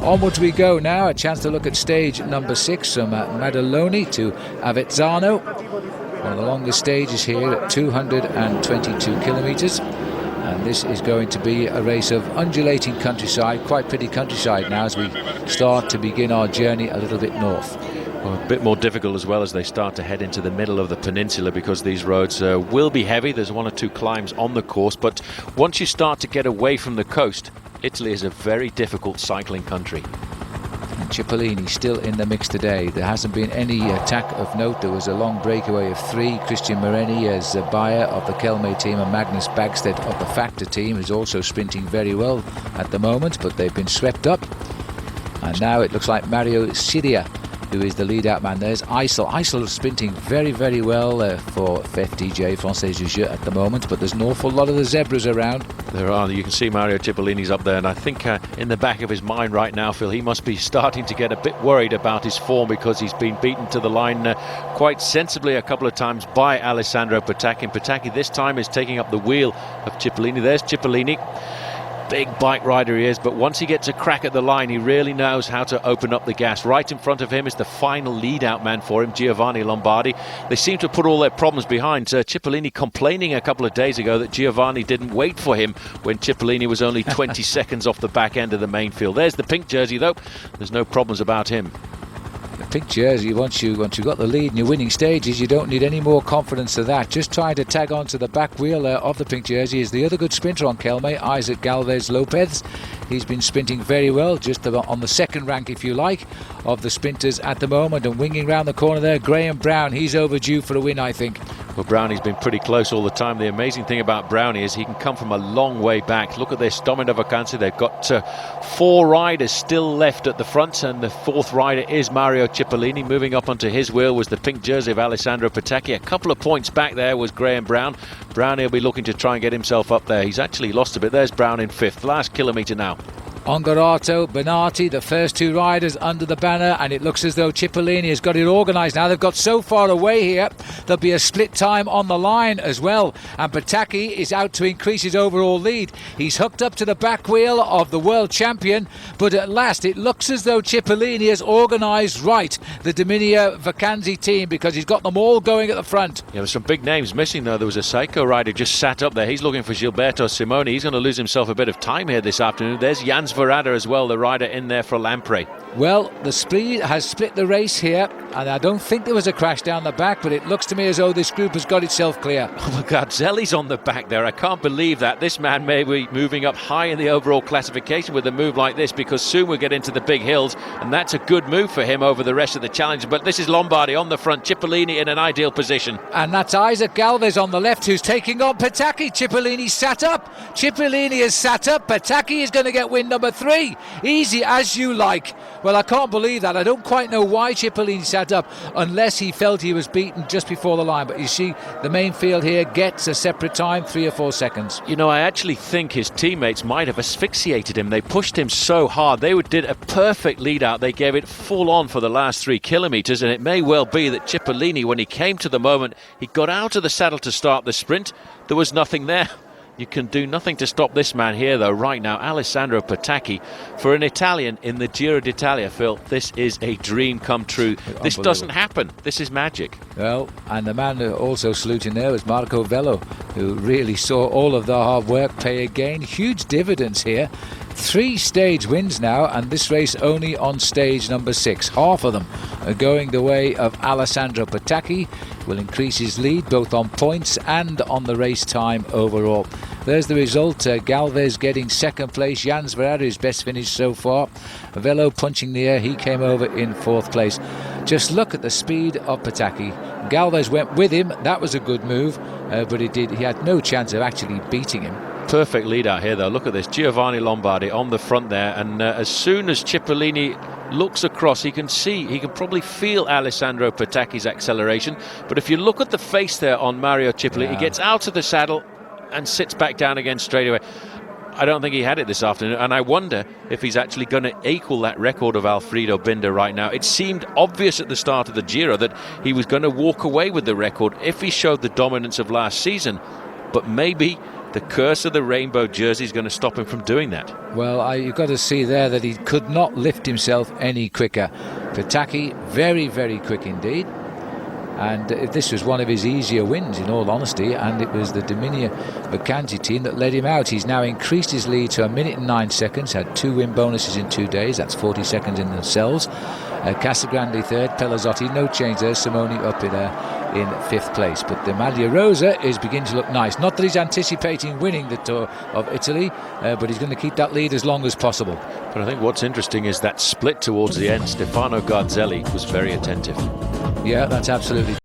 onwards we go now. A chance to look at stage number 6 from Maddaloni to Avezzano. One of the longest stages here at 222 kilometres. And this is going to be a race of undulating countryside, quite pretty countryside now as we start to begin our journey a little bit north. Well, a bit more difficult as well as they start to head into the middle of the peninsula, because these roads will be heavy. There's 1 or 2 climbs on the course, but once you start to get away from the coast, Italy is a very difficult cycling country. Cipollini still in the mix today. There hasn't been any attack of note. There was a long breakaway of 3. Christian Moreni as a buyer of the Kelme team, and Magnus Bagstedt of the Factor team, who's also sprinting very well at the moment, but they've been swept up. And now it looks like Mario Sidia, who is the lead-out man. There's Eisel. Eisel is sprinting very, very well for FDJ, Française du Jeu at the moment, but there's an awful lot of the zebras around. There are. You can see Mario Cipollini's up there, and I think in the back of his mind right now, Phil, he must be starting to get a bit worried about his form, because he's been beaten to the line quite sensibly a couple of times by Alessandro Petacchi. And Petacchi this time is taking up the wheel of Cipollini. There's Cipollini. Big bike rider he is, but once he gets a crack at the line, he really knows how to open up the gas. Right in front of him is the final lead-out man for him, Giovanni Lombardi. They seem to put all their problems behind. Cipollini complaining a couple of days ago that Giovanni didn't wait for him when Cipollini was only 20 seconds off the back end of the main field. There's the pink jersey, though. There's no problems about him. The pink jersey, once you've got the lead in your winning stages, you don't need any more confidence than that. Just trying to tag on to the back wheel of the pink jersey is the other good sprinter on Kelme, Isaac Galvez Lopez. He's been sprinting very well, just on the second rank, if you like, of the sprinters at the moment. And winging round the corner there, Graham Brown. He's overdue for a win, I think. Well, Brownie's been pretty close all the time. The amazing thing about Brownie is he can come from a long way back. Look at this, Domino Vacanze. They've got 4 riders still left at the front, and the 4th rider is Mario Cipollini. Moving up onto his wheel was the pink jersey of Alessandro Petacchi. A couple of points back there was Graham Brown. Brownie will be looking to try and get himself up there. He's actually lost a bit. There's Brown in 5th. Last kilometre now. Ongarato, Benati, the first 2 riders under the banner, and it looks as though Cipollini has got it organised now. They've got so far away here, there'll be a split time on the line as well, and Petacchi is out to increase his overall lead. He's hooked up to the back wheel of the world champion, but at last it looks as though Cipollini has organised right the Dominia Vacanze team, because he's got them all going at the front. Yeah, there's some big names missing though. There was a Seiko rider just sat up there. He's looking for Gilberto Simoni. He's going to lose himself a bit of time here this afternoon. There's Jan Svorada as well, the rider in there for Lampre. Well, the speed has split the race here, and I don't think there was a crash down the back, but it looks to me as though this group has got itself clear. Oh my God, Zelli's on the back there. I can't believe that. This man may be moving up high in the overall classification with a move like this, because soon we'll get into the big hills, and that's a good move for him over the rest of the challenge. But this is Lombardi on the front, Cipollini in an ideal position. And that's Isaac Galvez on the left, who's taking on Petacchi. Cipollini sat up. Cipollini has sat up. Petacchi is going to get win number 3. Easy as you like. Well, I can't believe that. I don't quite know why Cipollini sat up, unless he felt he was beaten just before the line. But you see, the main field here gets a separate time, 3 or 4 seconds. You know, I actually think his teammates might have asphyxiated him. They pushed him so hard. They did a perfect lead out. They gave it full on for the last 3 kilometres, and it may well be that Cipollini, when he came to the moment, he got out of the saddle to start the sprint. There was nothing there. You can do nothing to stop this man here, though, right now. Alessandro Petacchi, for an Italian in the Giro d'Italia, Phil, this is a dream come true. This doesn't happen. This is magic. Well, and the man who also saluting there was Marco Vello, who really saw all of the hard work pay again. Huge dividends here. 3 stage wins now, and this race only on stage number 6. Half of them are going the way of Alessandro Petacchi. Will increase his lead both on points and on the race time overall. There's the result. Galvez getting 2nd place. Jan Svorada, his best finish so far. Vello punching the air. He came over in 4th place. Just look at the speed of Petacchi. Galvez went with him. That was a good move, but he had no chance of actually beating him. Perfect lead out here, though. Look at this, Giovanni Lombardi on the front there, and as soon as Cipollini looks across, he can probably feel Alessandro Petacchi's acceleration. But if you look at the face there on Mario Cipollini, he gets out of the saddle and sits back down again straight away. I don't think he had it this afternoon, and I wonder if he's actually going to equal that record of Alfredo Binda right now. It seemed obvious at the start of the Giro that he was going to walk away with the record if he showed the dominance of last season, but maybe the curse of the rainbow jersey is going to stop him from doing that. Well, you've got to see there that he could not lift himself any quicker. Petacchi, very, very quick indeed. And this was one of his easier wins, in all honesty, and it was the Dominia Mercanti team that led him out. He's now increased his lead to 1 minute and 9 seconds, had 2 win bonuses in 2 days. That's 40 seconds in themselves. Casagrande third, Pelazzotti, no change there. Simoni up in 5th place. But the Maglia Rosa is beginning to look nice. Not that he's anticipating winning the Tour of Italy, but he's going to keep that lead as long as possible. But I think what's interesting is that split towards the end. Stefano Garzelli was very attentive. Yeah, that's absolutely